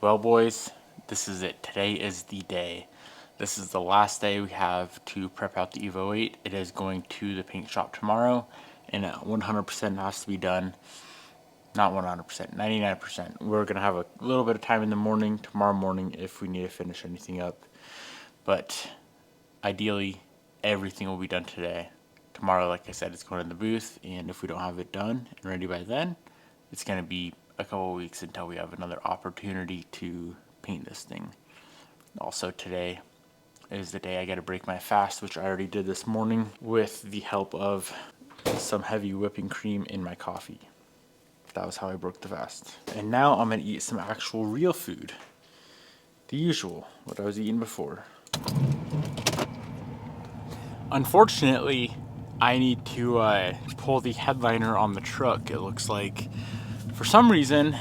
Well, boys, this is it. Today is the day. This is the last day we have to prep out the Evo 8. It is going to the paint shop tomorrow, and 100% has to be done. Not 100%, 99%. We're going to have a little bit of time in the morning, tomorrow morning, if we need to finish anything up. But ideally, everything will be done today. Tomorrow, like I said, it's going in the booth, and if we don't have it done and ready by then, it's going to be a couple of weeks until we have another opportunity to paint this thing. Also, today is the day I got to break my fast, which I already did this morning with the help of some heavy whipping cream in my coffee. That was how I broke the fast. And now I'm going to eat some actual real food. The usual, what I was eating before. Unfortunately, I need to pull the headliner on the truck. It looks like for some reason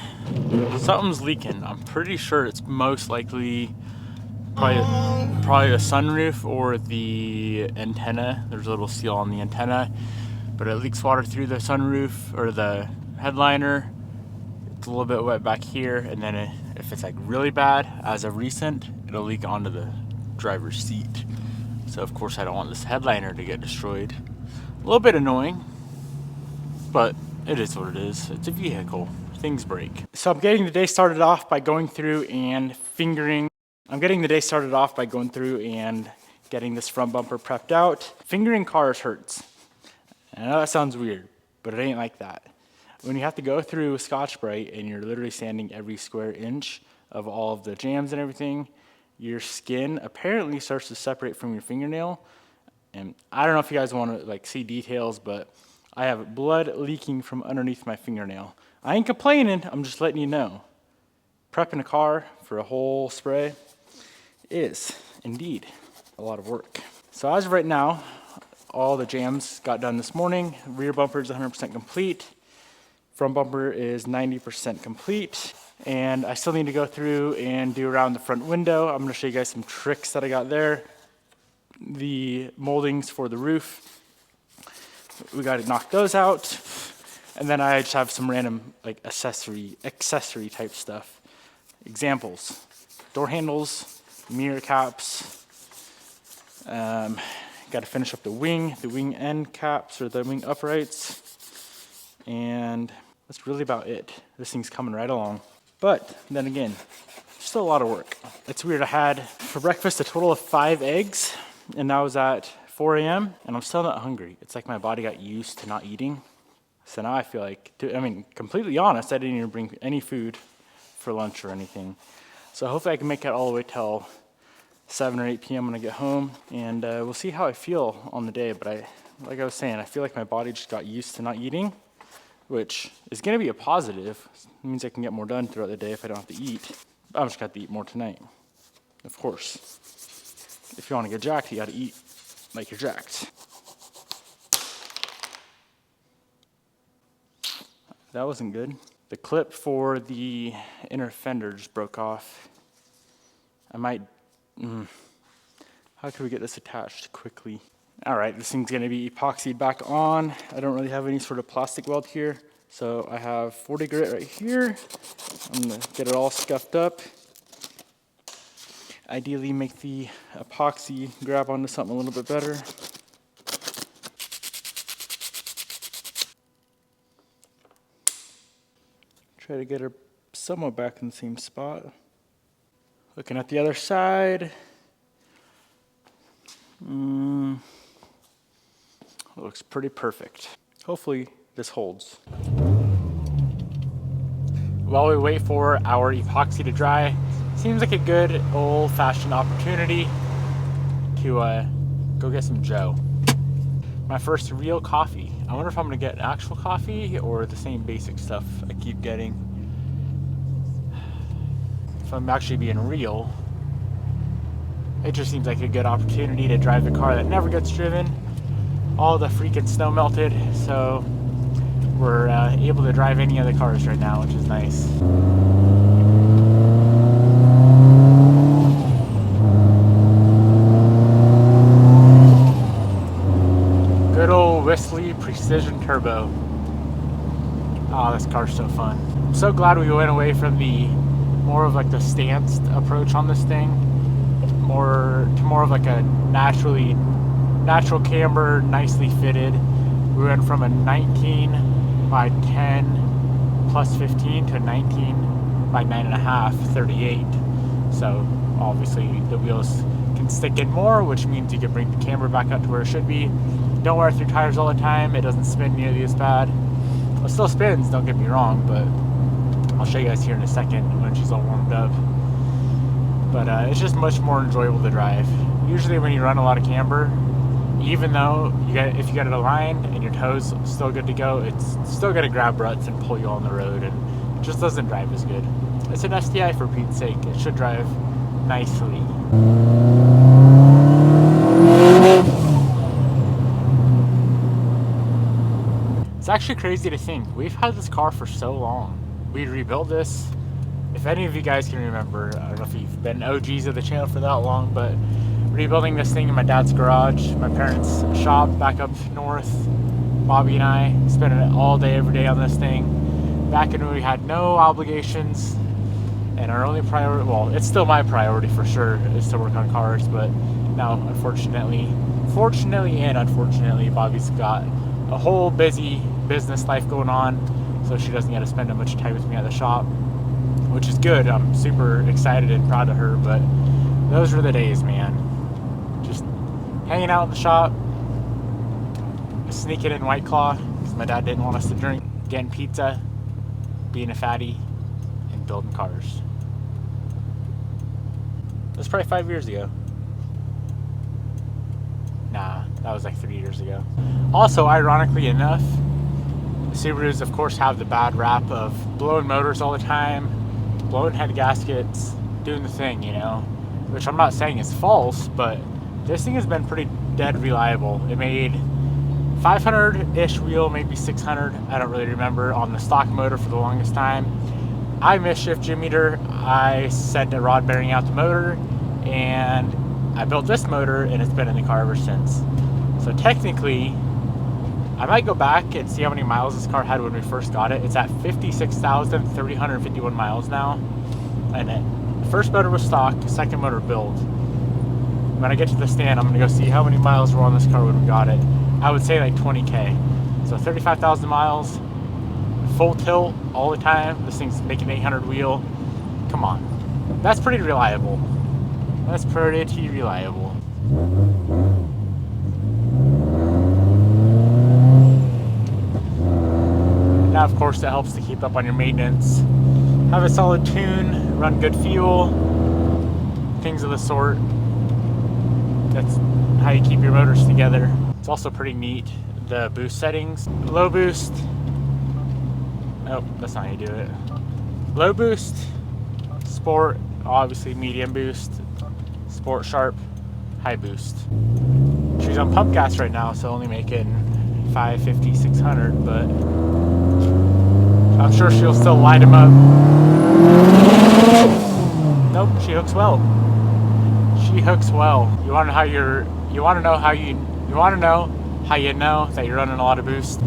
something's leaking. I'm pretty sure it's most likely probably the sunroof or the antenna. There's a little seal on the antenna, but it leaks water through the sunroof or the headliner. It's a little bit wet back here, and then if it's like really bad, as of recent, it'll leak onto the driver's seat. So of course I don't want this headliner to get destroyed. A little bit annoying, but it is what it is. It's a vehicle. Things break. So I'm getting the day started off by going through and fingering. I'm getting the day started off by going through and getting this front bumper prepped out. Fingering cars hurts. I know that sounds weird, but it ain't like that. When you have to go through Scotch-Brite and you're literally sanding every square inch of all of the jams and everything, your skin apparently starts to separate from your fingernail. And I don't know if you guys want to like see details, but I have blood leaking from underneath my fingernail. I ain't complaining, I'm just letting you know. Prepping a car for a whole spray is indeed a lot of work. So as of right now, all the jams got done this morning. Rear bumper is 100% complete. Front bumper is 90% complete. And I still need to go through and do around the front window. I'm gonna show you guys some tricks that I got there. The moldings for the roof, we got to knock those out. And then I just have some random like accessory type stuff. Examples: door handles, mirror caps. Got to finish up the wing end caps or the wing uprights. And that's really about it. This thing's coming right along. But then again, still a lot of work. It's weird, I had for breakfast a total of 5 eggs, and that was at 4 a.m. and I'm still not hungry. It's like my body got used to not eating. So now I feel like, completely honest, I didn't even bring any food for lunch or anything. So hopefully I can make it all the way till 7 or 8 p.m. when I get home, and we'll see how I feel on the day. But like I was saying, I feel like my body just got used to not eating, which is gonna be a positive. It means I can get more done throughout the day if I don't have to eat. I'm just got to eat more tonight, of course. If you want to get jacked, you got to eat like you're jacked. That wasn't good. The clip for the inner fender just broke off. I might, how can we get this attached quickly? All right, this thing's gonna be epoxied back on. I don't really have any sort of plastic weld here. So I have 40 grit right here. I'm gonna get it all scuffed up. Ideally make the epoxy grab onto something a little bit better. Try to get her somewhat back in the same spot. Looking at the other side. Looks pretty perfect. Hopefully this holds. While we wait for our epoxy to dry, seems like a good old-fashioned opportunity to go get some Joe. My first real coffee. I wonder if I'm gonna get actual coffee or the same basic stuff I keep getting. If I'm actually being real, it just seems like a good opportunity to drive the car that never gets driven. All the freaking snow melted, so we're able to drive any other cars right now, which is nice. Good old Whistly Precision Turbo. Oh, this car's so fun. I'm so glad we went away from the more of like the stanced approach on this thing, more of like a natural camber, nicely fitted. We went from a 19 by 10 plus 15 to a 19 by 9.5, 38. So obviously the wheels can stick in more, which means you can bring the camber back up to where it should be. Don't wear through tires all the time. It doesn't spin nearly as bad. It still spins, don't get me wrong, but I'll show you guys here in a second when she's all warmed up. But it's just much more enjoyable to drive. Usually when you run a lot of camber, even though if you got it aligned and your toes still good to go, it's still going to grab ruts and pull you on the road, and it just doesn't drive as good. It's an STI for Pete's sake. It should drive nicely. It's actually crazy to think we've had this car for so long. We rebuilt this. If any of you guys can remember, I don't know if you've been OGs of the channel for that long, but rebuilding this thing in my dad's garage, my parents' shop back up north, Bobby and I spending it all day, every day on this thing. Back when we had no obligations, and our only priority, well, it's still my priority for sure, is to work on cars, but now, fortunately and unfortunately, Bobby's got a whole busy business life going on, so she doesn't get to spend that much time with me at the shop, which is good. I'm super excited and proud of her, but those were the days, man. Just hanging out in the shop, sneaking in White Claw, because my dad didn't want us to drink, getting pizza, being a fatty, and building cars. That's probably 5 years ago. Nah, that was like 3 years ago. Also, ironically enough, Subarus, of course, have the bad rap of blowing motors all the time, blowing head gaskets, doing the thing, you know, which I'm not saying is false, but this thing has been pretty dead reliable. It made 500-ish wheel, maybe 600, I don't really remember, on the stock motor for the longest time. I mischief Jimmeter. I sent a rod bearing out the motor, and I built this motor, and it's been in the car ever since. So technically, I might go back and see how many miles this car had when we first got it. It's at 56,351 miles now. And the first motor was stock, second motor built. When I get to the stand, I'm gonna go see how many miles were on this car when we got it. I would say like 20K. So 35,000 miles, full tilt all the time. This thing's making 800 wheel. Come on, that's pretty reliable. That's pretty reliable. Now, of course, that helps to keep up on your maintenance. Have a solid tune, run good fuel, things of the sort. That's how you keep your motors together. It's also pretty neat, the boost settings. Low boost. Oh, that's not how you do it. Low boost, sport, obviously medium boost, sport sharp, high boost. She's on pump gas right now, so only making 550, 600, but I'm sure she'll still light him up. Nope, she hooks well. She hooks well. You want to know how you know that you're running a lot of boost.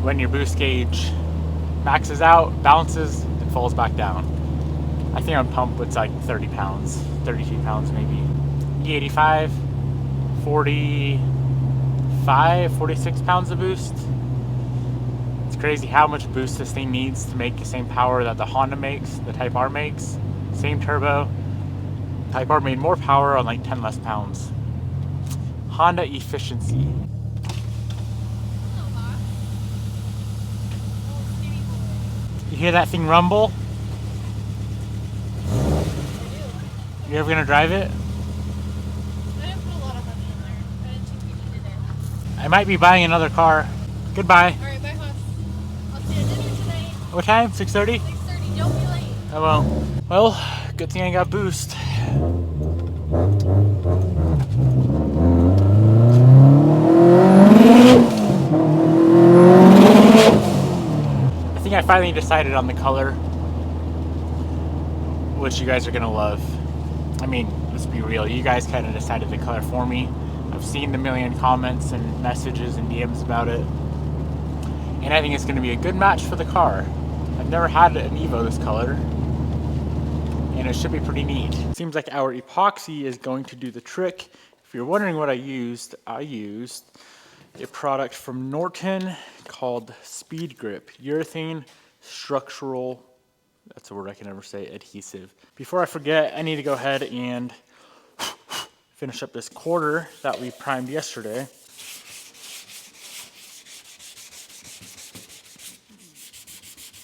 When your boost gauge maxes out, bounces, and falls back down. I think on pump it's like 30 pounds, 32 pounds maybe. E85, 46 pounds of boost. It's crazy how much boost this thing needs to make the same power that the Honda makes, the Type R makes. Same turbo. Type R made more power on like 10 less pounds. Honda efficiency. You hear that thing rumble? You ever gonna drive it? I didn't put a lot of money in there. I didn't think we needed it. I might be buying another car. Goodbye. Alright, bye, Huss. I'll see you at dinner tonight. What time? 6:30? 6:30. Don't be late. I won't. Well, good thing I got boost. I think I finally decided on the color, which you guys are gonna love. I mean, let's be real, you guys kind of decided the color for me. I've seen the million comments and messages and DMs about it, and I think it's going to be a good match for the car. I've never had an Evo this color, and it should be pretty neat. It seems like our epoxy is going to do the trick. If you're wondering what I used a product from Norton called Speed Grip Urethane Structural, that's a word I can never say, adhesive. Before I forget, I need to go ahead and finish up this quarter that we primed yesterday.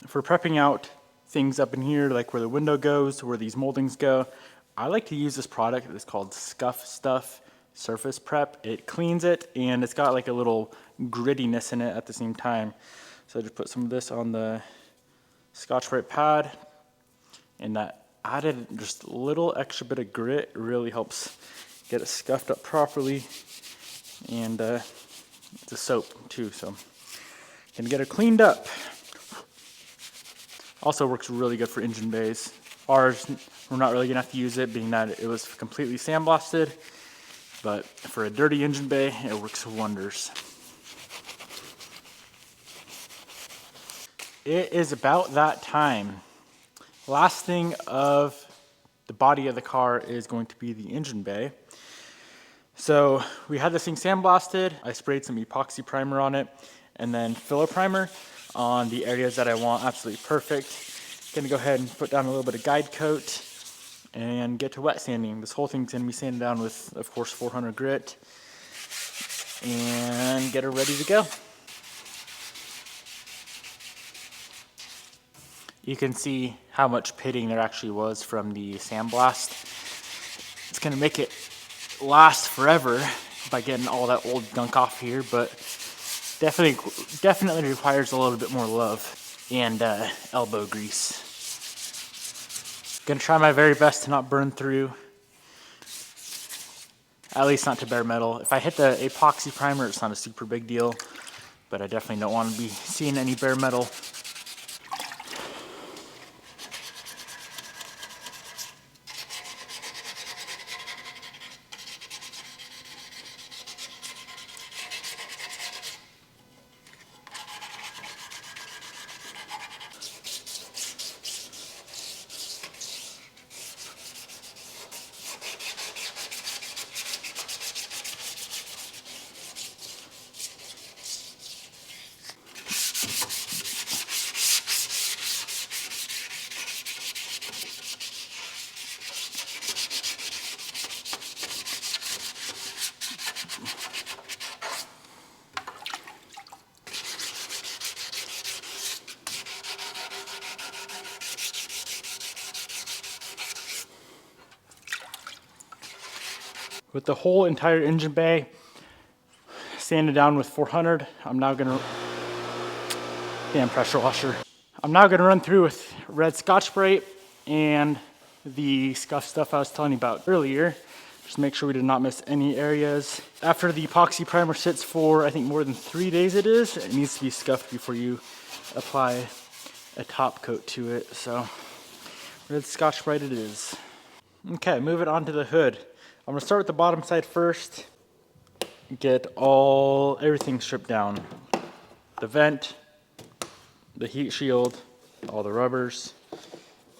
For prepping out things up in here, like where the window goes, where these moldings go, I like to use this product. It's called Scuff Stuff Surface Prep. It cleans it, and it's got like a little grittiness in it at the same time. So I just put some of this on the Scotch-Brite pad, and that added just a little extra bit of grit really helps get it scuffed up properly. And it's a soap too, so gonna get it cleaned up. Also works really good for engine bays. Ours, we're not really gonna have to use it, being that it was completely sandblasted, but for a dirty engine bay, it works wonders. It is about that time. Last thing of the body of the car is going to be the engine bay. So we had this thing sandblasted. I sprayed some epoxy primer on it, and then filler primer on the areas that I want absolutely perfect. Gonna go ahead and put down a little bit of guide coat and get to wet sanding. This whole thing's gonna be sanded down with, of course, 400 grit, and get her ready to go. You can see how much pitting there actually was from the sandblast. It's gonna make it last forever by getting all that old gunk off here, but definitely requires a little bit more love and elbow grease. Gonna try my very best to not burn through, at least not to bare metal. If I hit the epoxy primer, it's not a super big deal, but I definitely don't want to be seeing any bare metal. With the whole entire engine bay sanded down with 400, I'm now gonna, damn pressure washer. I'm now gonna run through with red Scotch-Brite and the scuff stuff I was telling you about earlier. Just make sure we did not miss any areas. After the epoxy primer sits for, I think more than 3 days it needs to be scuffed before you apply a top coat to it. So red Scotch-Brite it is. Okay, moving on to the hood. I'm gonna start with the bottom side first. Get everything stripped down. The vent, the heat shield, all the rubbers.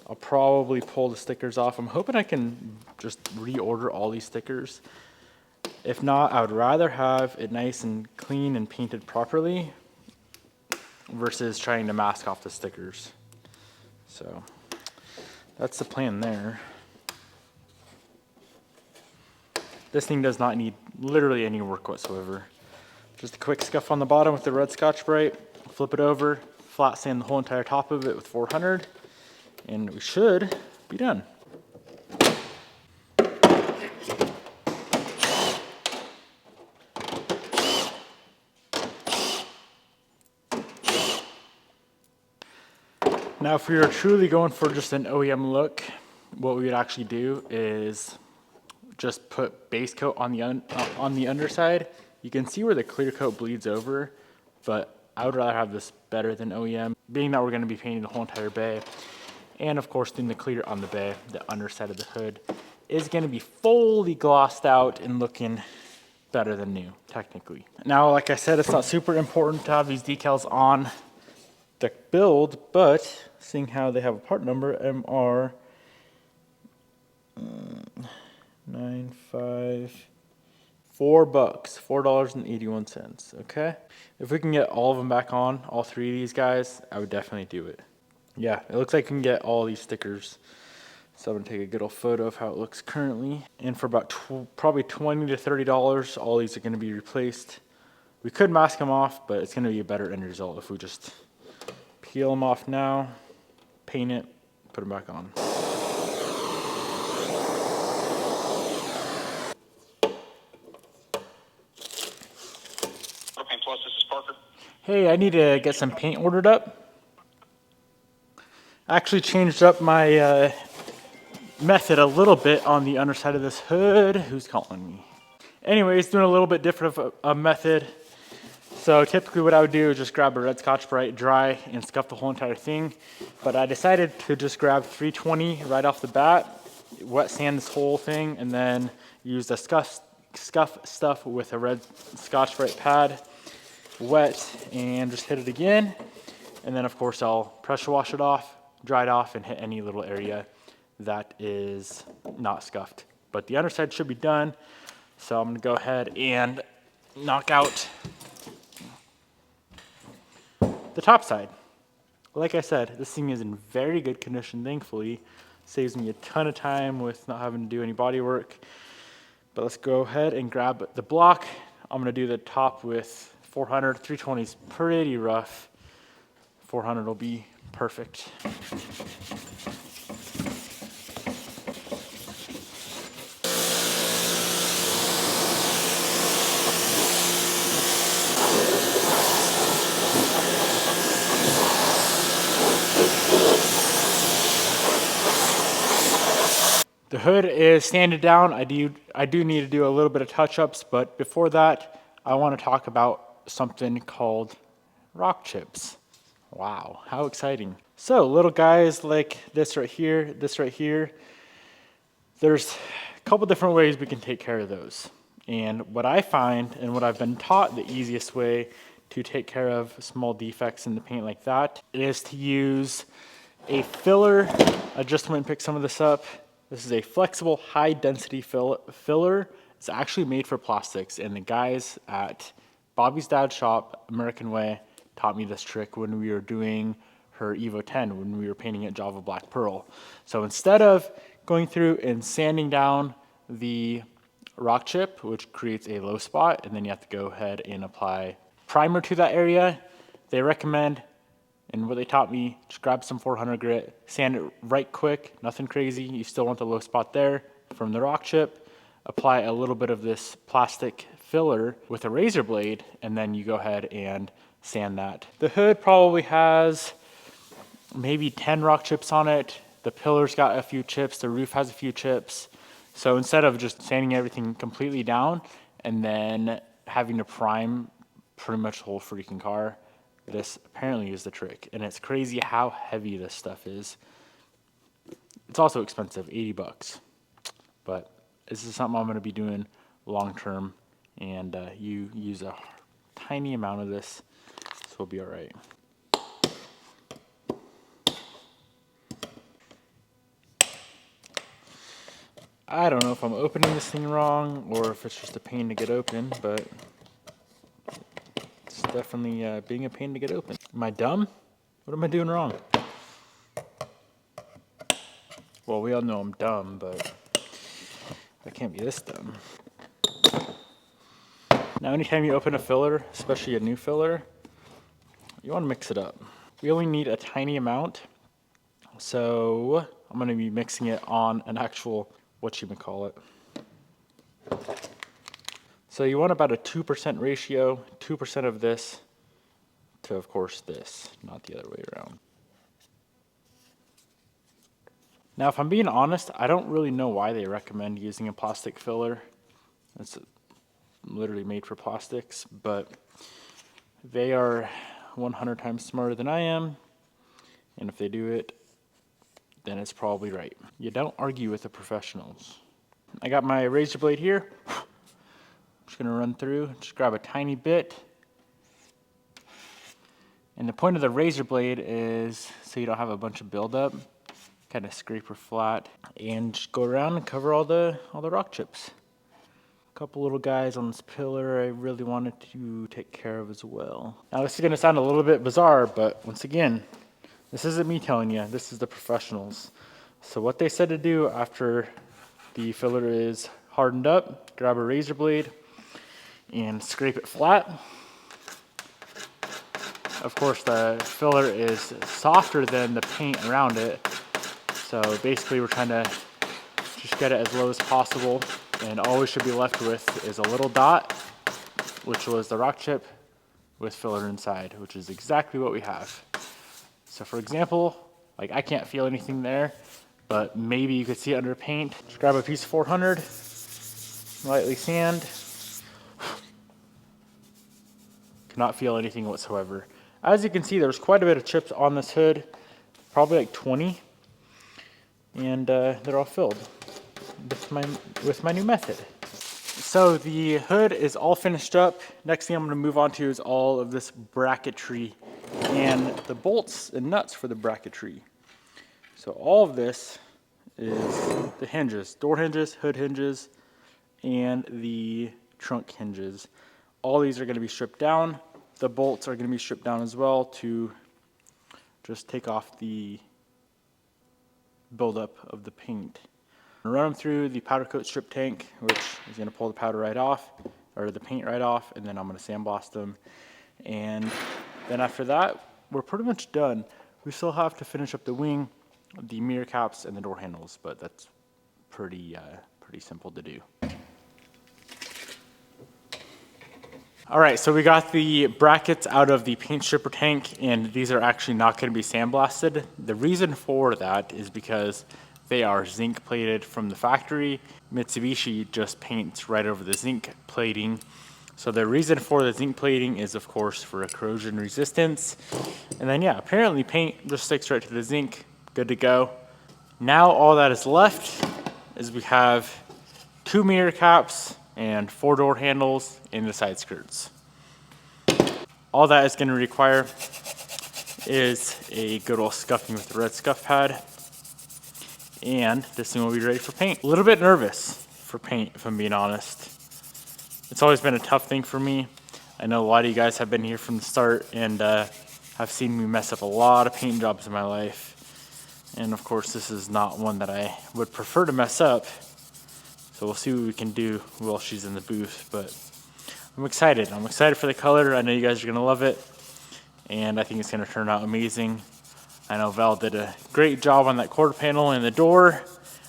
I'll probably pull the stickers off. I'm hoping I can just reorder all these stickers. If not, I would rather have it nice and clean and painted properly versus trying to mask off the stickers. So that's the plan there. This thing does not need literally any work whatsoever. Just a quick scuff on the bottom with the red Scotch-Brite, flip it over, flat sand the whole entire top of it with 400, and we should be done. Now, if we are truly going for just an OEM look, what we would actually do is just put base coat on the underside. You can see where the clear coat bleeds over, but I would rather have this better than OEM, being that we're going to be painting the whole entire bay. And of course, doing the clear on the bay, the underside of the hood is going to be fully glossed out and looking better than new, technically. Now, like I said, it's not super important to have these decals on the build, but seeing how they have a part number, MR 95, $4, $4.81. Okay, if we can get all of them back on, all three of these guys, I would definitely do it. Yeah, it looks like we can get all these stickers. So I'm gonna take a good old photo of how it looks currently. And for about probably $20 to $30, all these are gonna be replaced. We could mask them off, but it's gonna be a better end result if we just peel them off now, paint it, put them back on. Propane Plus, this is Parker. Hey, I need to get some paint ordered up. I actually changed up my method a little bit on the underside of this hood. Who's calling me? Anyways, doing a little bit different of a method. So typically what I would do is just grab a red Scotch-Brite dry and scuff the whole entire thing. But I decided to just grab 320 right off the bat, wet sand this whole thing, and then use the scuff stuff with a red Scotch-Brite pad, wet, and just hit it again. And then of course I'll pressure wash it off, dry it off, and hit any little area that is not scuffed. But the underside should be done. So I'm gonna go ahead and knock out the top side. Like I said, this thing is in very good condition, thankfully. Saves me a ton of time with not having to do any body work. But let's go ahead and grab the block. I'm gonna do the top with 400, 320 is pretty rough. 400 will be perfect. The hood is sanded down. I do need to do a little bit of touch-ups, but before that, I want to talk about something called rock chips. Wow, how exciting. So little guys like this right here, there's a couple different ways we can take care of those. And what I find, and what I've been taught the easiest way to take care of small defects in the paint like that, is to use a filler. I just went and picked some of this up. This is a flexible, high-density filler. It's actually made for plastics, and the guys at Bobby's dad's shop, American Way, taught me this trick when we were doing her Evo 10, when we were painting it Java Black Pearl. So instead of going through and sanding down the rock chip, which creates a low spot, and then you have to go ahead and apply primer to that area, they recommend, and what they taught me, just grab some 400 grit, sand it right quick, nothing crazy. You still want the low spot there from the rock chip. Apply a little bit of this plastic filler with a razor blade, and then you go ahead and sand that. The hood probably has maybe 10 rock chips on it. The pillar's got a few chips. The roof has a few chips. So instead of just sanding everything completely down and then having to prime pretty much the whole freaking car, this apparently is the trick, and it's crazy how heavy this stuff is. It's also expensive, 80 bucks. But this is something I'm gonna be doing long term, and you use a tiny amount of this, so we'll be all right. I don't know if I'm opening this thing wrong or if it's just a pain to get open, but it's definitely being a pain to get open. Am I dumb? What am I doing wrong? Well, we all know I'm dumb, but I can't be this dumb. Now, anytime you open a filler, especially a new filler, you want to mix it up. We only need a tiny amount, so I'm going to be mixing it on an actual, whatchamacallit. So you want about a 2% ratio, 2% of this to, of course, this, not the other way around. Now, if I'm being honest, I don't really know why they recommend using a plastic filler. It's literally made for plastics, but they are 100 times smarter than I am, and if they do it, then it's probably right. You don't argue with the professionals. I got my razor blade here. just gonna run through, just grab a tiny bit. And the point of the razor blade is so you don't have a bunch of buildup. Kind of scrape her flat and just go around and cover all the rock chips. A couple little guys on this pillar I really wanted to take care of as well. Now this is gonna sound a little bit bizarre, but once again, this isn't me telling you, this is the professionals. So what they said to do after the filler is hardened up, grab a razor blade and scrape it flat. Of course, the filler is softer than the paint around it. So basically we're trying to just get it as low as possible. And all we should be left with is a little dot, which was the rock chip with filler inside, which is exactly what we have. So for example, like I can't feel anything there, but maybe you could see it under paint. Just grab a piece of 400, lightly sand. Cannot feel anything whatsoever. As you can see, there's quite a bit of chips on this hood, probably like 20, and they're all filled with my new method. So the hood is all finished up. Next thing I'm gonna move on to is all of this bracketry and the bolts and nuts for the bracketry. So all of this is the hinges, door hinges, hood hinges, and the trunk hinges. All these are gonna be stripped down. The bolts are gonna be stripped down as well to just take off the buildup of the paint. I'm gonna run them through the powder coat strip tank, which is gonna pull the powder right off, or the paint right off, and then I'm gonna sandblast them. And then after that, we're pretty much done. We still have to finish up the wing, the mirror caps, and the door handles, but that's pretty simple to do. All right, so we got the brackets out of the paint stripper tank, and these are actually not gonna be sandblasted. The reason for that is because they are zinc plated from the factory. Mitsubishi just paints right over the zinc plating. So the reason for the zinc plating is of course for a corrosion resistance. And then yeah, apparently paint just sticks right to the zinc, good to go. Now all that is left is we have 2 mirror caps and 4 door handles in the side skirts. All that is gonna require is a good old scuffing with the red scuff pad. And this thing will be ready for paint. A little bit nervous for paint, if I'm being honest. It's always been a tough thing for me. I know a lot of you guys have been here from the start and have seen me mess up a lot of paint jobs in my life. And of course, this is not one that I would prefer to mess up. So we'll see what we can do while she's in the booth, but I'm excited. I'm excited for the color. I know you guys are gonna love it. And I think it's gonna turn out amazing. I know Val did a great job on that quarter panel and the door.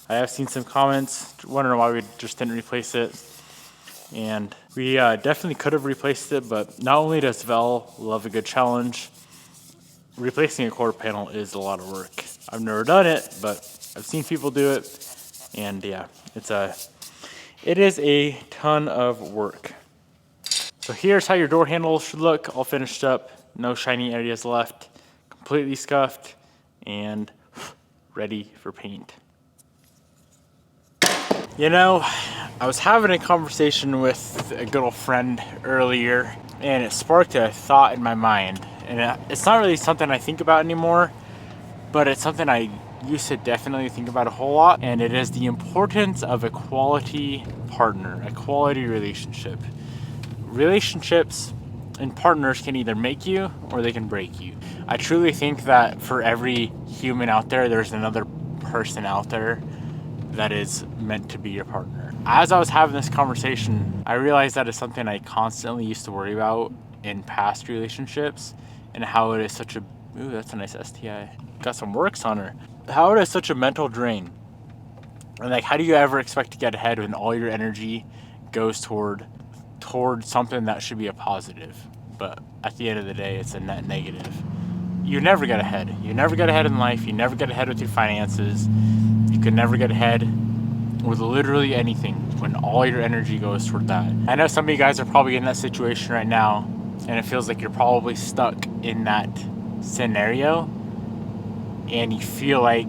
I have seen some comments wondering why we just didn't replace it. And we definitely could have replaced it, but not only does Val love a good challenge, replacing a quarter panel is a lot of work. I've never done it, but I've seen people do it. And yeah, it is a ton of work. So here's how your door handles should look, all finished up, no shiny areas left. Completely scuffed and ready for paint. You know, I was having a conversation with a good old friend earlier and it sparked a thought in my mind. And it's not really something I think about anymore, but it's something I used to definitely think about a whole lot. And it is the importance of a quality partner, a quality relationship. Relationships and partners can either make you or they can break you. I truly think that for every human out there, there's another person out there that is meant to be your partner. As I was having this conversation, I realized that is something I constantly used to worry about in past relationships and how it is such a, ooh, that's a nice STI. Got some works on her. How it is such a mental drain. And like, how do you ever expect to get ahead when all your energy goes toward something that should be a positive? But at the end of the day, it's a net negative. You never get ahead. You never get ahead in life. You never get ahead with your finances. You can never get ahead with literally anything when all your energy goes toward that. I know some of you guys are probably in that situation right now, and it feels like you're probably stuck in that scenario, and you feel like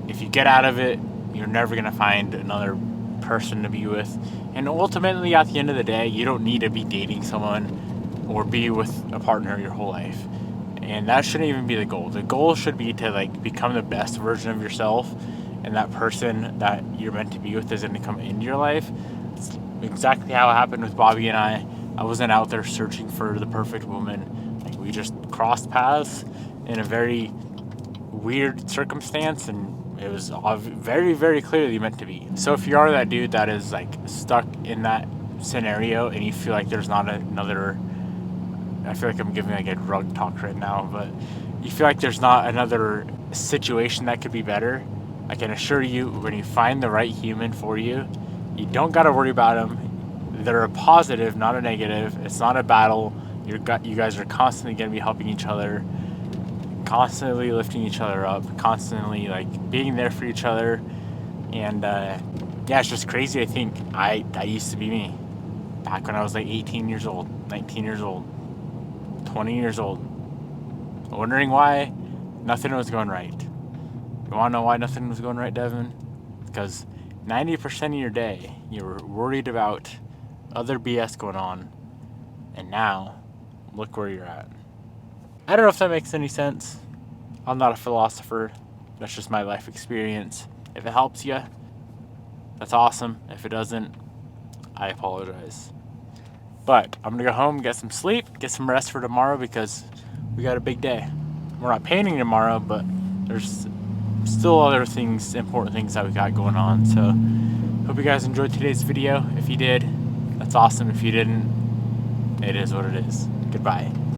if you get out of it, you're never gonna find another person to be with. And ultimately, at the end of the day, you don't need to be dating someone or be with a partner your whole life. And that shouldn't even be the goal. The goal should be to like become the best version of yourself, and that person that you're meant to be with is going to come into your life. It's exactly how it happened with Bobby and I. I wasn't out there searching for the perfect woman. Like, we just crossed paths in a very weird circumstance, and it was very, very clearly meant to be. So if you are that dude that is like stuck in that scenario and you feel like there's not another, I feel like I'm giving like a drug talk right now, but you feel like there's not another situation that could be better, I can assure you, when you find the right human for you, you don't got to worry about them. They're a positive, not a negative. It's not a battle. You guys are constantly going to be helping each other, constantly lifting each other up, constantly like being there for each other. And yeah, it's just crazy. I think that used to be me back when I was like 18 years old, 19 years old, 20 years old, wondering why nothing was going right. You want to know why nothing was going right, Devin? Because 90% of your day you were worried about other BS going on, and now look where you're at. I don't know if that makes any sense. I'm not a philosopher. That's just my life experience. If it helps you, that's awesome. If it doesn't, I apologize. But I'm gonna go home, get some sleep, get some rest for tomorrow, because we got a big day. We're not painting tomorrow, but there's still other things, important things that we got going on. So hope you guys enjoyed today's video. If you did, that's awesome. If you didn't, it is what it is. Goodbye.